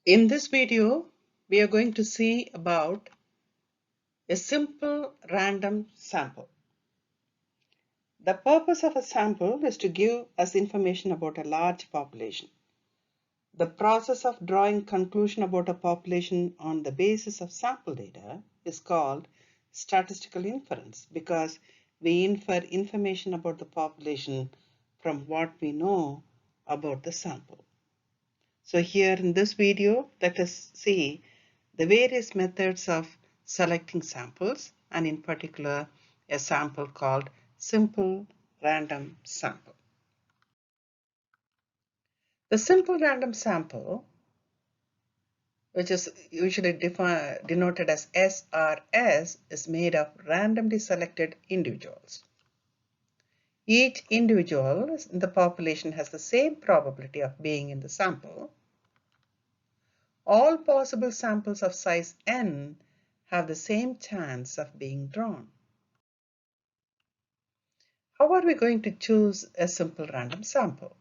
In this video, we are going to see about a simple random sample. The purpose of a sample is to give us information about a large population. The process of drawing conclusion about a population on the basis of sample data is called statistical inference because we infer information about the population from what we know about the sample. So here in this video, let us see the various methods of selecting samples, and in particular, a sample called simple random sample. The simple random sample, which is usually denoted as SRS, is made of randomly selected individuals. Each individual in the population has the same probability of being in the sample. All possible samples of size n have the same chance of being drawn. How are we going to choose a simple random sample?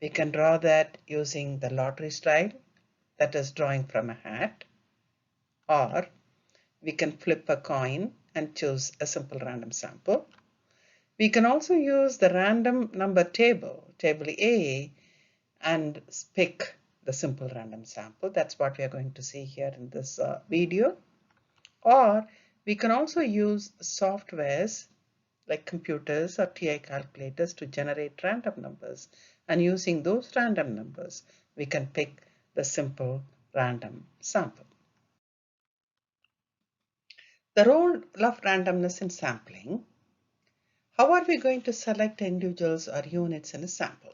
We can draw that using the lottery style, that is drawing from a hat, or we can flip a coin and choose a simple random sample. We can also use the random number table, table A, and pick the simple random sample. That's what we are going to see here in this video. Or we can also use softwares like computers or TI calculators to generate random numbers. And using those random numbers, we can pick the simple random sample. The role of randomness in sampling. How are we going to select individuals or units in a sample?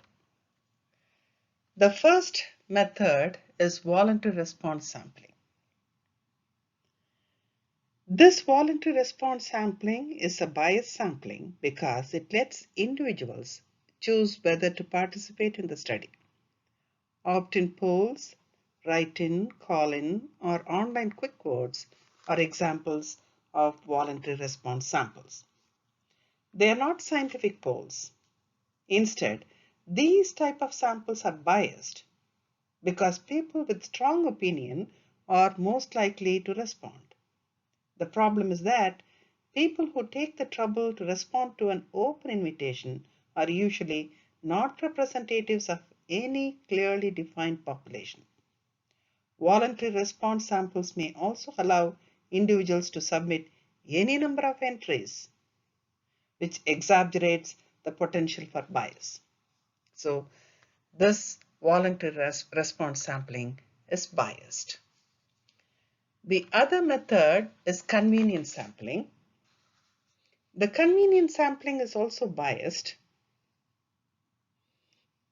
The first method is voluntary response sampling. This voluntary response sampling is a biased sampling because it lets individuals choose whether to participate in the study. Opt-in polls, write-in, call-in, or online quick votes are examples of voluntary response samples. They are not scientific polls. Instead, these type of samples are biased because people with strong opinion are most likely to respond. The problem is that people who take the trouble to respond to an open invitation are usually not representatives of any clearly defined population. Voluntary response samples may also allow individuals to submit any number of entries, which exaggerates the potential for bias. So this voluntary response sampling is biased. The other method is convenience sampling. The convenience sampling is also biased.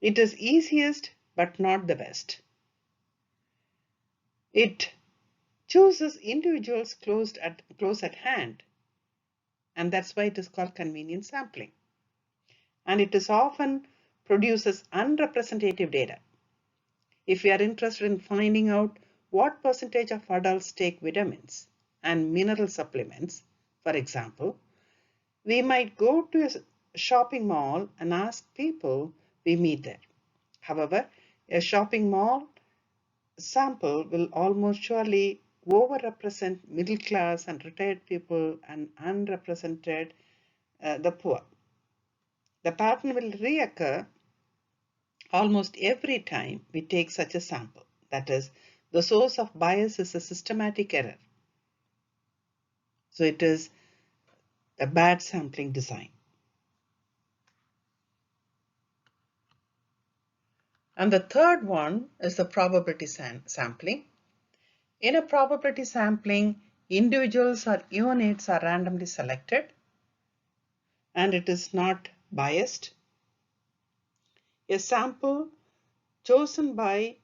It is easiest but not the best. It chooses individuals close at hand, and that's why it is called convenience sampling. And it is often produces unrepresentative data. If we are interested in finding out what percentage of adults take vitamins and mineral supplements, for example, we might go to a shopping mall and ask people we meet there. However, a shopping mall sample will almost surely overrepresent middle class and retired people and unrepresented the poor. The pattern will reoccur almost every time we take such a sample. That is, the source of bias is a systematic error. So it is a bad sampling design. And the third one is the probability sampling. In a probability sampling, individuals or units are randomly selected and it is not biased. A sample chosen by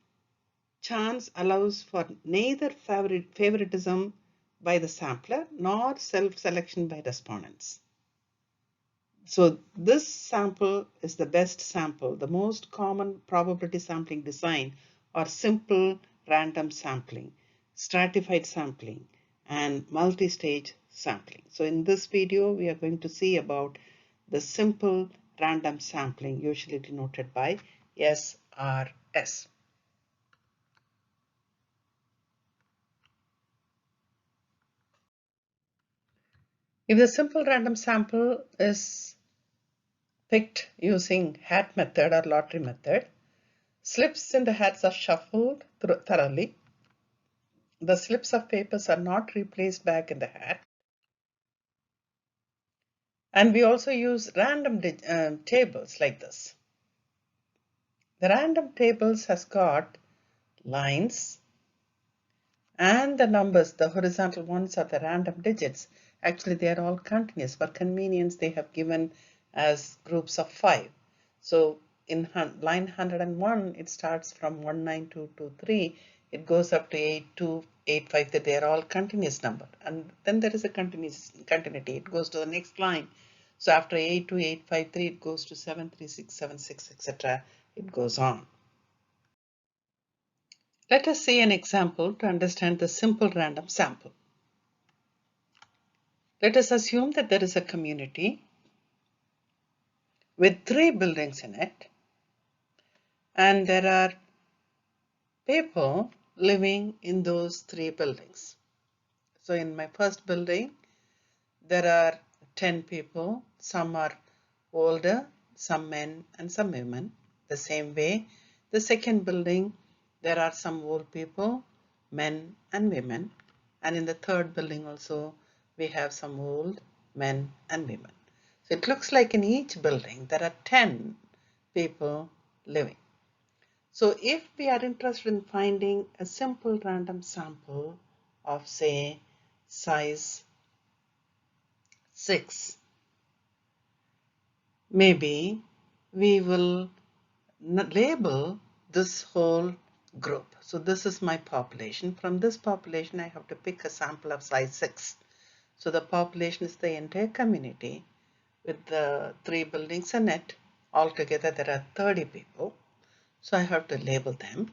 chance allows for neither favoritism by the sampler nor self-selection by respondents. So this sample is the best sample. The most common probability sampling design are simple random sampling, stratified sampling, and multi-stage sampling. So in this video, we are going to see about the simple random sampling, usually denoted by SRS. If the simple random sample is picked using hat method or lottery method, slips in the hats are shuffled thoroughly. The slips of papers are not replaced back in the hat. And we also use random tables like this. The random tables has got lines and the numbers, the horizontal ones are the random digits. Actually, they are all continuous. For convenience, they have given as groups of 5. So in line 101, it starts from 19223. It goes up to 8285. That they are all continuous number. And then there is a continuity. It goes to the next line. So after 82853, it goes to 73676, etc. It goes on. Let us see an example to understand the simple random sample. Let us assume that there is a community with 3 buildings in it, and there are people living in those 3 buildings. So in my first building, there are 10 people. Some are older, some men and some women. The same way, the second building, there are some old people, men and women. And in the third building also, we have some old men and women. So it looks like in each building, there are 10 people living. So if we are interested in finding a simple random sample of, say, size 6, maybe we will label this whole group. So this is my population. From this population, I have to pick a sample of size 6. So the population is the entire community with the 3 buildings in it. Altogether, there are 30 people. So I have to label them.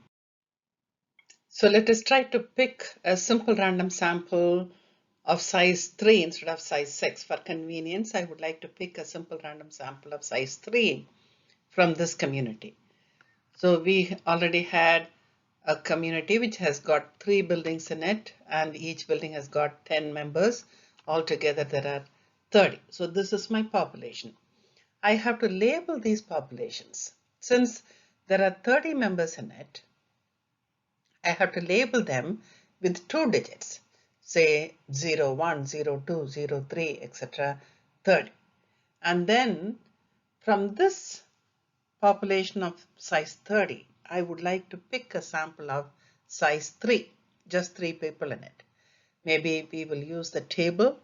So let us try to pick a simple random sample of size 3 instead of size 6. For convenience, I would like to pick a simple random sample of size 3 from this community. So we already had a community which has got 3 buildings in it, and each building has got 10 members. Altogether, there are 30. So this is my population. I have to label these populations. Since there are 30 members in it, I have to label them with 2 digits, say 0, 1, 0, 2, 0, 3, etc. 30. And then from this population of size 30, I would like to pick a sample of size 3, just 3 people in it. Maybe we will use the table.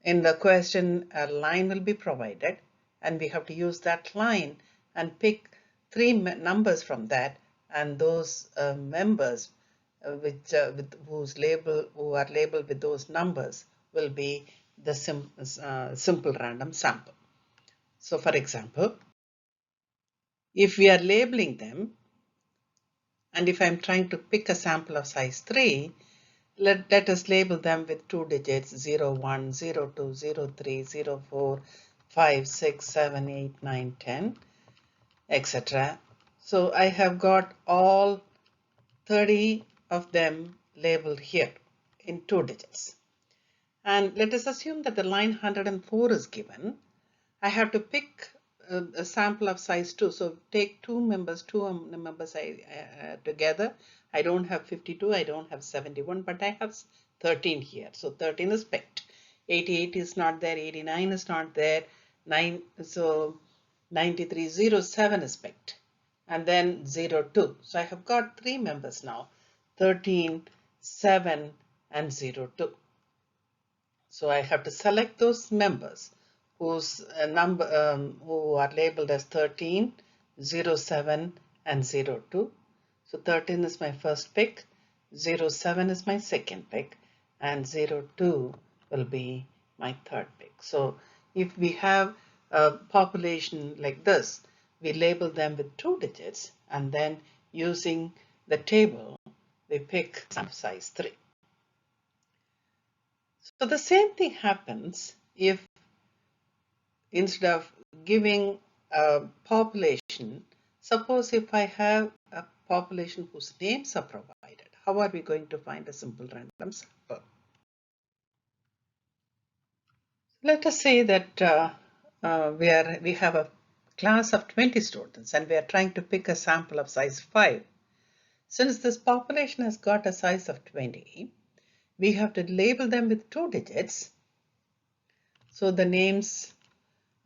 In the question, a line will be provided, and we have to use that line and pick 3 numbers from that, and those members who are labeled with those numbers will be the simple random sample. So for example, if we are labeling them, and if I'm trying to pick a sample of size 3, let us label them with 2 digits, 0, 1, 0, 2, 0, 3, 0, 4, 5, 6, 7, 8, 9, 10, etc. So I have got all 30 of them labeled here in 2 digits. And let us assume that the line 104 is given. I have to pick a sample of size 2. So take two members together. I don't have 52, I don't have 71, but I have 13 here. So 13 is picked. 88 is not there, 89 is not there, 9307 is picked. And then 02. So I have got 3 members now, 13, 7, and 02. So I have to select those members whose who are labeled as 13, 07, and 02. So 13 is my first pick, 07 is my second pick, and 02 will be my third pick. So if we have a population like this, we label them with 2 digits, and then using the table, we pick some size 3. So the same thing happens if instead of giving a population, suppose if I have a population whose names are provided, how are we going to find a simple random sample? Let us say that we have a class of 20 students and we are trying to pick a sample of size 5. Since this population has got a size of 20, we have to label them with 2 digits. So the names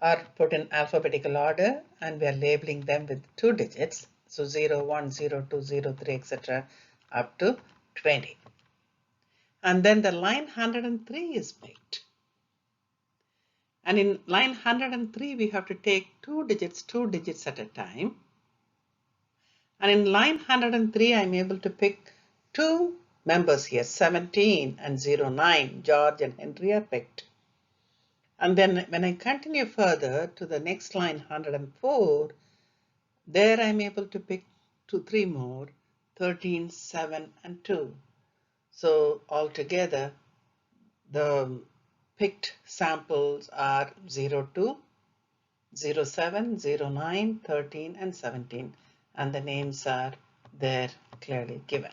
are put in alphabetical order and we are labeling them with 2 digits. So 0, 1, 0, 2, 0, 3, etc. up to 20. And then the line 103 is picked. And in line 103, we have to take 2 digits at a time. And in line 103, I'm able to pick 2 members here, 17 and 09. George and Henry are picked. And then when I continue further to the next line 104, there I'm able to pick 3 more, 13, 7 and 2. So altogether, the picked samples are 02, 07, 09, 13 and 17, and the names are there clearly given.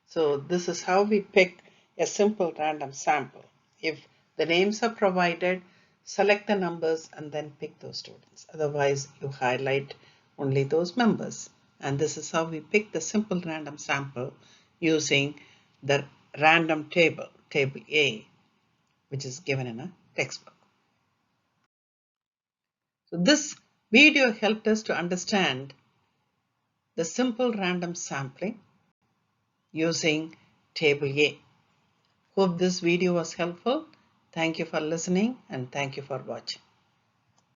So this is how we pick a simple random sample. If the names are provided, select the numbers and then pick those students. Otherwise, you highlight only those members. And this is how we pick the simple random sample using the random table, table A, which is given in a textbook. So this video helped us to understand the simple random sampling using table A. Hope this video was helpful. Thank you for listening and thank you for watching.